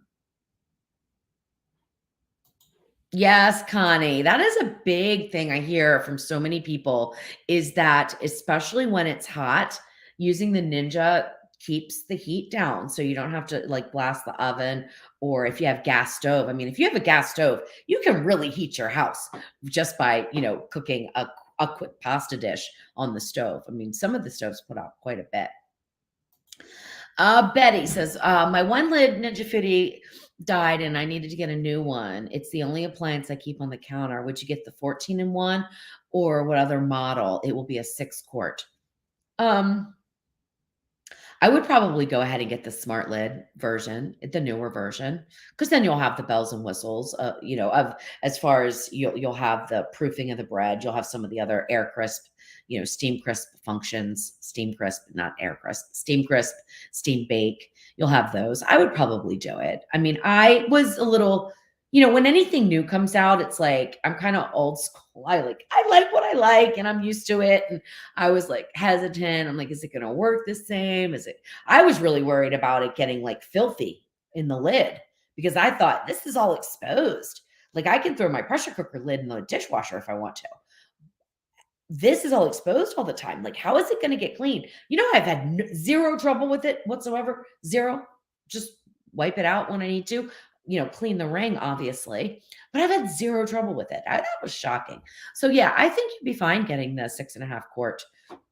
yes, Connie, that is a big thing I hear from so many people is that especially when it's hot, using the Ninja keeps the heat down so you don't have to like blast the oven or if you have gas stove. I mean, if you have a gas stove, you can really heat your house just by, cooking a quick pasta dish on the stove. I mean, some of the stoves put out quite a bit. Betty says, my one lid Ninja Foodie died and I needed to get a new one. It's the only appliance I keep on the counter. Would you get the 14 in one or what other model? It will be a 6 quart. Um, I would probably go ahead and get the smart lid version, the newer version, because then you'll have the bells and whistles, of as far as you'll have the proofing of the bread, you'll have some of the other air crisp, steam crisp functions, steam crisp, not air crisp, steam crisp, steam bake. You'll have those. I would probably do it. I mean, I was a little, when anything new comes out, it's like I'm kind of old school. I like what I like and I'm used to it. And I was like hesitant. I'm like, is it going to work the same? I was really worried about it getting like filthy in the lid because I thought this is all exposed. Like I can throw my pressure cooker lid in the dishwasher if I want to. This is all exposed all the time. Like, how is it going to get clean? I've had zero trouble with it whatsoever. Zero. Just wipe it out when I need to, clean the ring, obviously. But I've had zero trouble with it. That was shocking. So, yeah, I think you'd be fine getting the 6.5 quart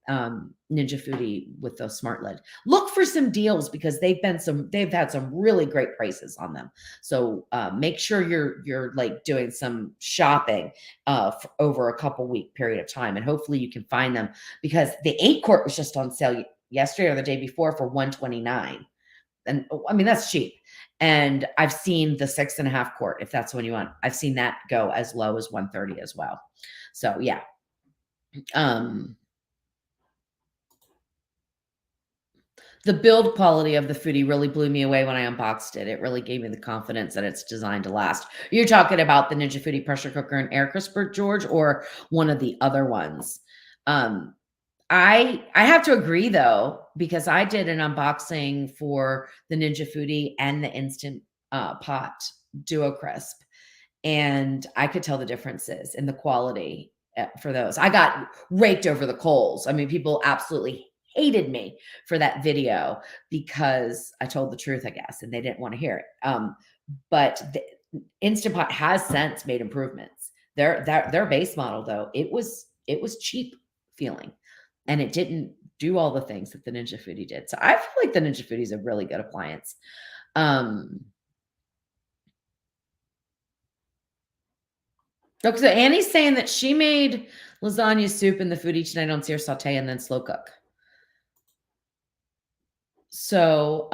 Ninja Foodie with the smart lid. Look for some deals because they've had some really great prices on them. So make sure you're like doing some shopping over a couple week period of time, and hopefully you can find them because the 8 quart was just on sale yesterday or the day before for $129, and I mean that's cheap. And I've seen the 6.5 quart if that's what you want. I've seen that go as low as $130 as well. So yeah. The build quality of the foodie really blew me away when I unboxed it. It really gave me the confidence that it's designed to last. You're talking about the Ninja Foodie pressure cooker and air crisper, George, or one of the other ones? Um, I have to agree though, because I did an unboxing for the Ninja Foodie and the Instant Pot Duo Crisp, and I could tell the differences in the quality for those. I got raked over the coals. I mean, people absolutely hated me for that video because I told the truth, I guess, and they didn't want to hear it. But the Instant Pot has since made improvements. Their base model though, it was cheap feeling, and it didn't do all the things that the Ninja Foodie did. So I feel like the Ninja Foodie is a really good appliance. Um, Okay, so Annie's saying that she made lasagna soup in the food each night on sear saute and then slow cook. So,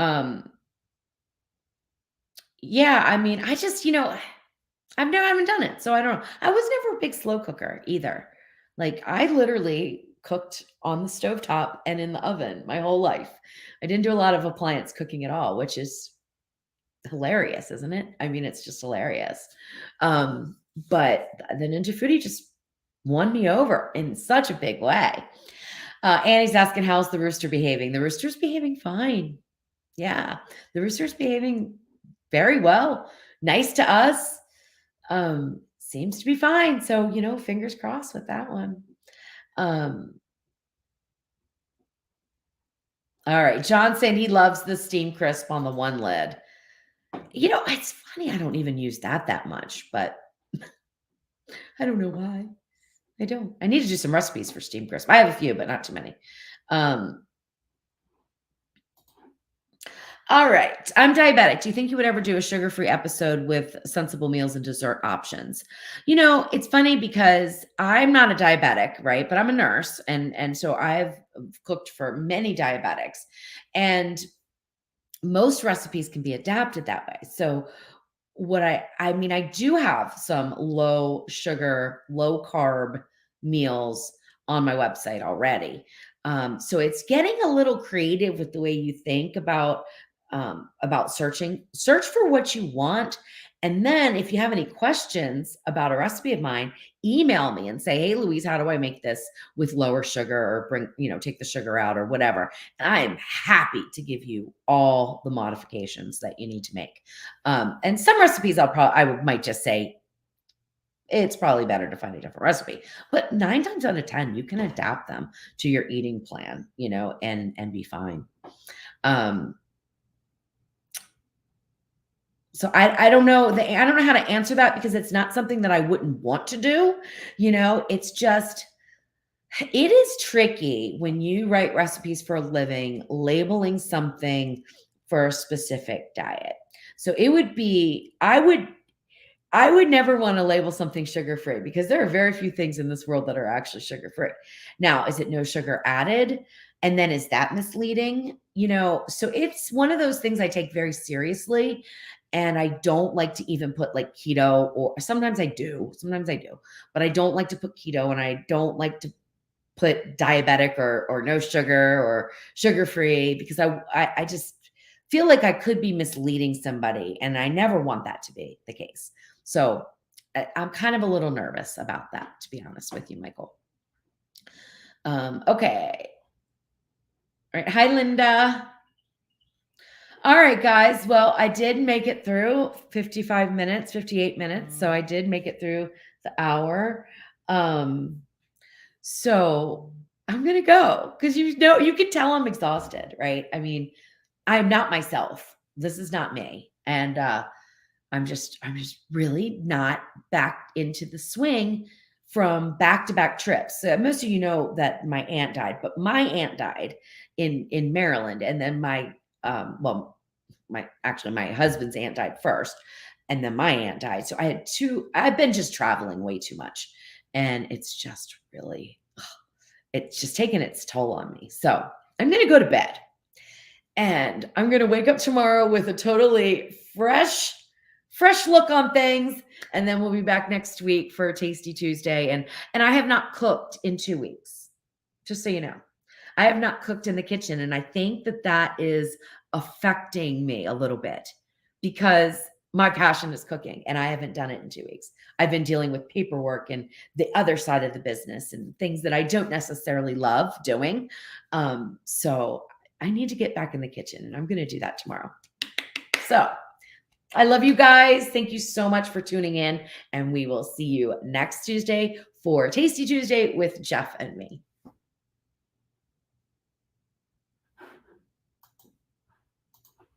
yeah, I mean, I just, I haven't done it, so I don't know. I was never a big slow cooker either. Like, I literally cooked on the stovetop and in the oven my whole life. I didn't do a lot of appliance cooking at all, which is hilarious, isn't it? I mean, it's just hilarious. But the Ninja Foodie just won me over in such a big way. Annie's asking, how's the rooster behaving? The rooster's behaving fine. Yeah, the rooster's behaving very well. Nice to us. Seems to be fine. So, fingers crossed with that one. Um, all right. John saying he loves the steam crisp on the one lid. It's funny. I don't even use that much, but I don't know why. I don't. I need to do some recipes for steam crisp. I have a few, but not too many. Um, all right. I'm diabetic. Do you think you would ever do a sugar-free episode with sensible meals and dessert options? It's funny because I'm not a diabetic, right? But I'm a nurse, and so I've cooked for many diabetics, and most recipes can be adapted that way. So what I mean, I do have some low sugar, low carb meals on my website already. So it's getting a little creative with the way you think about searching. Search for what you want. And then if you have any questions about a recipe of mine, email me and say, hey, Louise, how do I make this with lower sugar or take the sugar out or whatever. And I am happy to give you all the modifications that you need to make. And some recipes might just say, it's probably better to find a different recipe. But 9 times out of 10, you can adapt them to your eating plan, and be fine. So I don't know. I don't know how to answer that because it's not something that I wouldn't want to do. It's just, it is tricky when you write recipes for a living, labeling something for a specific diet. So I would never want to label something sugar-free because there are very few things in this world that are actually sugar-free. Now, is it no sugar added? And then is that misleading? So it's one of those things I take very seriously. And I don't like to even put like keto, or sometimes I do, but I don't like to put keto, and I don't like to put diabetic or no sugar or sugar-free because I just feel like I could be misleading somebody, and I never want that to be the case. So I'm kind of a little nervous about that, to be honest with you, Michael. Okay. All right. Hi, Linda. All right, guys. Well, I did make it through 55 minutes, 58 minutes. So I did make it through the hour. So I'm going to go because you can tell I'm exhausted, right? I mean, I'm not myself. This is not me. And I'm just really not back into the swing from back-to-back trips. So most of you know that my aunt died, but my aunt died in Maryland, and then my husband's aunt died first, and then my aunt died. So I've been just traveling way too much, and it's just really, it's just taken its toll on me. So I'm going to go to bed, and I'm going to wake up tomorrow with a totally fresh look on things. And then we'll be back next week for Tasty Tuesday. And I have not cooked in 2 weeks, just so you know. I have not cooked in the kitchen, and I think that that is affecting me a little bit because my passion is cooking and I haven't done it in 2 weeks. I've been dealing with paperwork and the other side of the business and things that I don't necessarily love doing. So I need to get back in the kitchen, and I'm going to do that tomorrow. So I love you guys. Thank you so much for tuning in, and we will see you next Tuesday for Tasty Tuesday with Jeff and me.